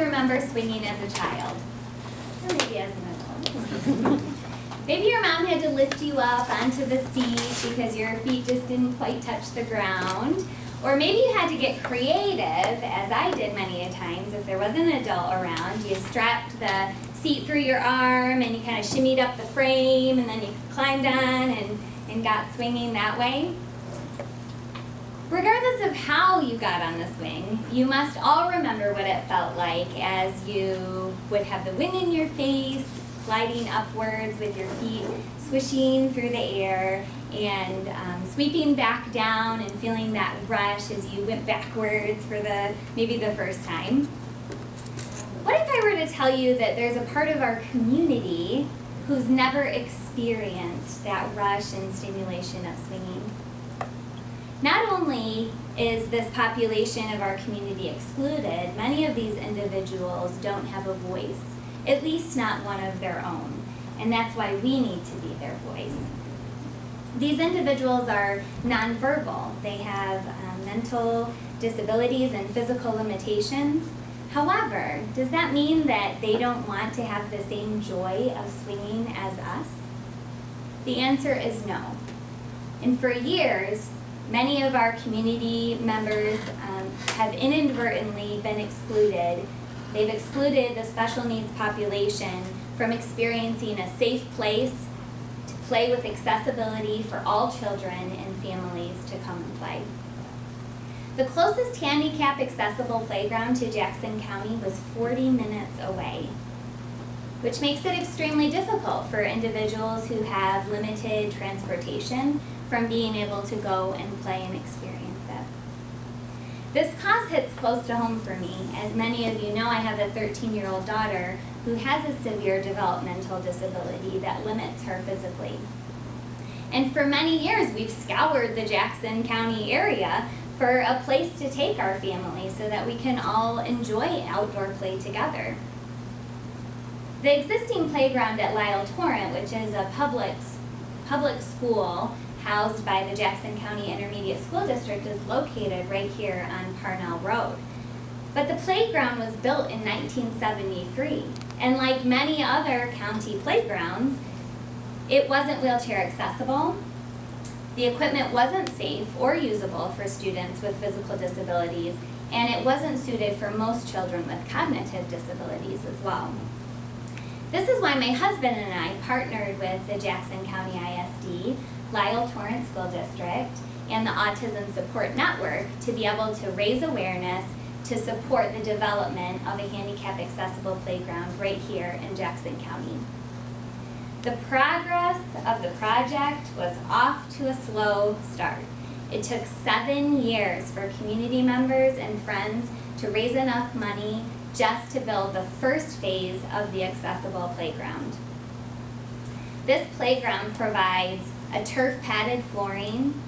remember swinging as a child? Or maybe as an adult. Maybe your mom had to lift you up onto the seat because your feet just didn't quite touch the ground. Or maybe you had to get creative, as I did many a times. If there was an adult around, you strapped the seat through your arm and you kind of shimmied up the frame and then you climbed on and got swinging that way. Regardless of how you got on the swing, you must all remember what it felt like as you would have the wind in your face, gliding upwards with your feet swishing through the air and sweeping back down and feeling that rush as you went backwards for maybe the first time. What if I were to tell you that there's a part of our community who's never experienced that rush and stimulation of swinging? Not only is this population of our community excluded, many of these individuals don't have a voice, at least not one of their own, and that's why we need to be their voice. These individuals are nonverbal. They have mental disabilities and physical limitations. However, does that mean that they don't want to have the same joy of swinging as us? The answer is no. And for years, many of our community members have inadvertently been excluded. They've excluded the special needs population from experiencing a safe place to play with accessibility for all children and families to come and play. The closest handicap accessible playground to Jackson County was 40 minutes away, which makes it extremely difficult for individuals who have limited transportation from being able to go and play and experience it. This cause hits close to home for me. As many of you know, I have a 13-year-old daughter who has a severe developmental disability that limits her physically. And for many years, we've scoured the Jackson County area for a place to take our family so that we can all enjoy outdoor play together. The existing playground at Lyle Torrent, which is a public school housed by the Jackson County Intermediate School District, is located right here on Parnell Road. But the playground was built in 1973, and like many other county playgrounds, it wasn't wheelchair accessible. The equipment wasn't safe or usable for students with physical disabilities, and it wasn't suited for most children with cognitive disabilities as well. This is why my husband and I partnered with the Jackson County ISD, Lyle Torrent School District, and the Autism Support Network to be able to raise awareness to support the development of a handicap accessible playground right here in Jackson County. The progress of the project was off to a slow start. It took 7 years for community members and friends to raise enough money just to build the first phase of the accessible playground. This playground provides a turf padded flooring,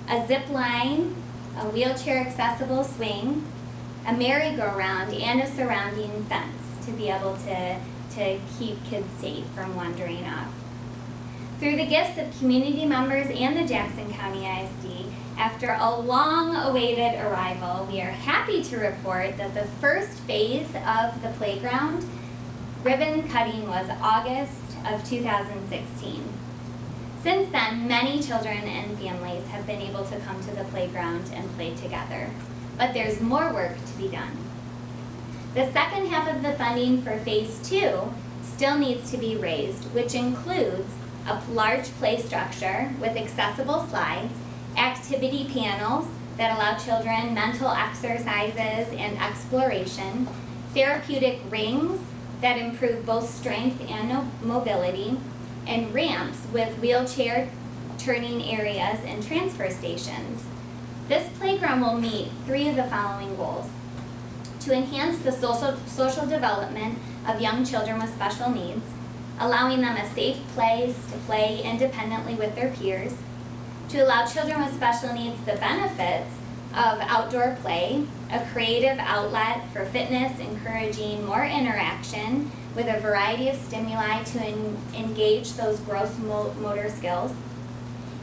a zip line, a wheelchair accessible swing, a merry-go-round, and a surrounding fence to be able to keep kids safe from wandering off. Through the gifts of community members and the Jackson County ISD, after a long-awaited arrival, we are happy to report that the first phase of the playground ribbon cutting was August of 2016. Since then, many children and families have been able to come to the playground and play together, but there's more work to be done. The second half of the funding for Phase 2 still needs to be raised, which includes a large play structure with accessible slides, activity panels that allow children mental exercises and exploration, therapeutic rings that improve both strength and mobility, and ramps with wheelchair turning areas and transfer stations. This playground will meet 3 of the following goals: to enhance the social development of young children with special needs, allowing them a safe place to play independently with their peers, to allow children with special needs the benefits of outdoor play, a creative outlet for fitness, encouraging more interaction with a variety of stimuli to engage those gross motor skills,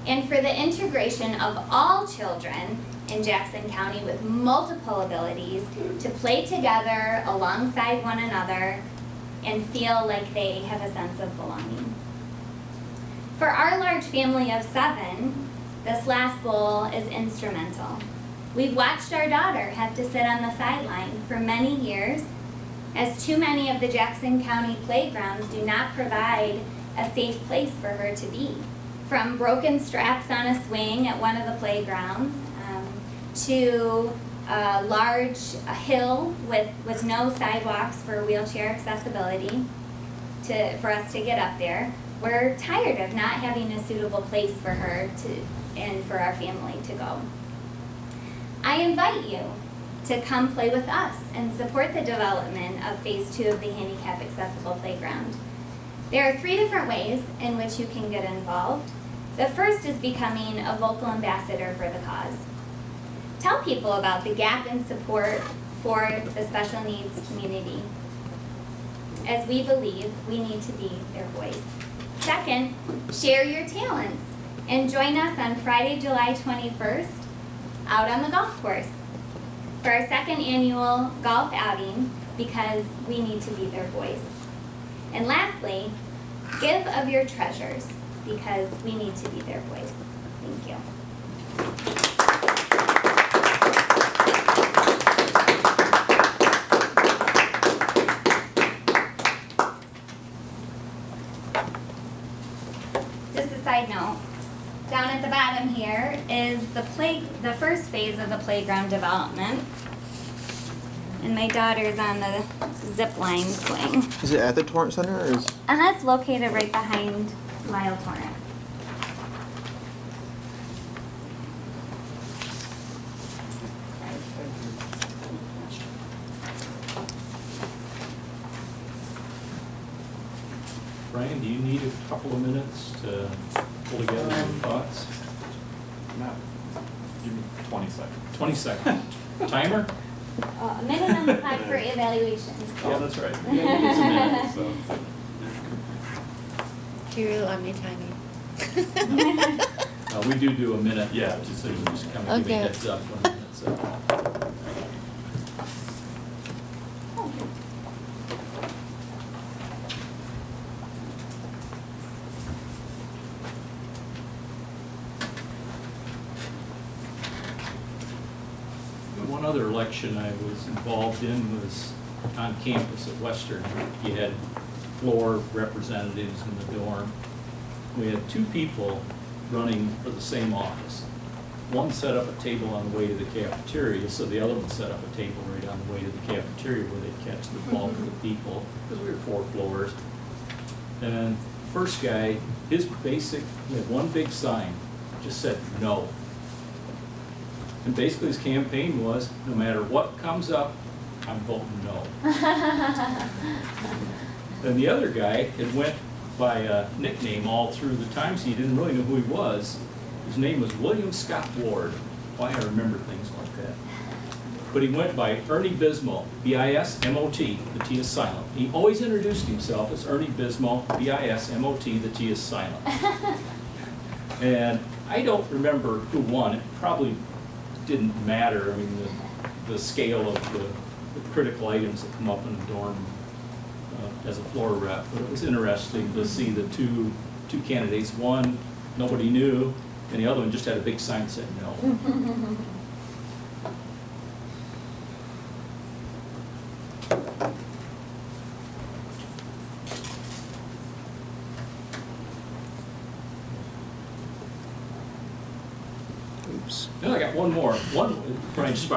and for the integration of all children in Jackson County with multiple abilities to play together alongside one another and feel like they have a sense of belonging. For our large family of 7, this last goal is instrumental. We've watched our daughter have to sit on the sideline for many years, as too many of the Jackson County playgrounds do not provide a safe place for her to be. From broken straps on a swing at one of the playgrounds, to a large hill with no sidewalks for wheelchair accessibility for us to get up there. We're tired of not having a suitable place for her and for our family to go. I invite you to come play with us and support the development of Phase 2 of the Handicap Accessible Playground. There are 3 different ways in which you can get involved. The first is becoming a vocal ambassador for the cause. Tell people about the gap in support for the special needs community, as we believe we need to be their voice. Second, share your talents and join us on Friday, July 21st out on the golf course for our 2nd annual golf outing, because we need to be their voice. And lastly, give of your treasures, because we need to be their voice. Thank you. Just a side note, down at the bottom here is the first phase of the playground development. And my daughter's on the zip line swing. Is it at the Torrent Center, or is? And that's located right behind Lyle Torrent. Brian, do you need a couple of minutes to pull together some thoughts? No. Give me 20 seconds. 20 seconds. Timer? A minute on the clock for evaluation. Yeah, that's right. Yeah, it's a minute, so. Do you really want me timing? We do a minute. Yeah. Just so you can just kind of give me a Okay. heads up when the minute's up. One other election I was involved in was on campus at Western. You had floor representatives in the dorm. We had 2 people running for the same office. One set up a table on the way to the cafeteria, so the other one set up a table right on the way to the cafeteria where they'd catch the bulk of the people, because we were 4 floors. And first guy, he had one big sign, just said no. And basically his campaign was, no matter what comes up, I'm voting no. And the other guy had went by a nickname all through the time, so you didn't really know who he was. His name was William Scott Ward. Why I remember things like that. But he went by Ernie Bismo, B-I-S-M-O-T, the T is silent. He always introduced himself as Ernie Bismo, B-I-S-M-O-T, the T is silent. And I don't remember who won. It probably didn't matter. I mean, the scale of the critical items that come up in the dorm as a floor rep. But it was interesting to see the two candidates. One, nobody knew, and the other one just had a big sign that said no. Oops. Then I got one more. Brian, just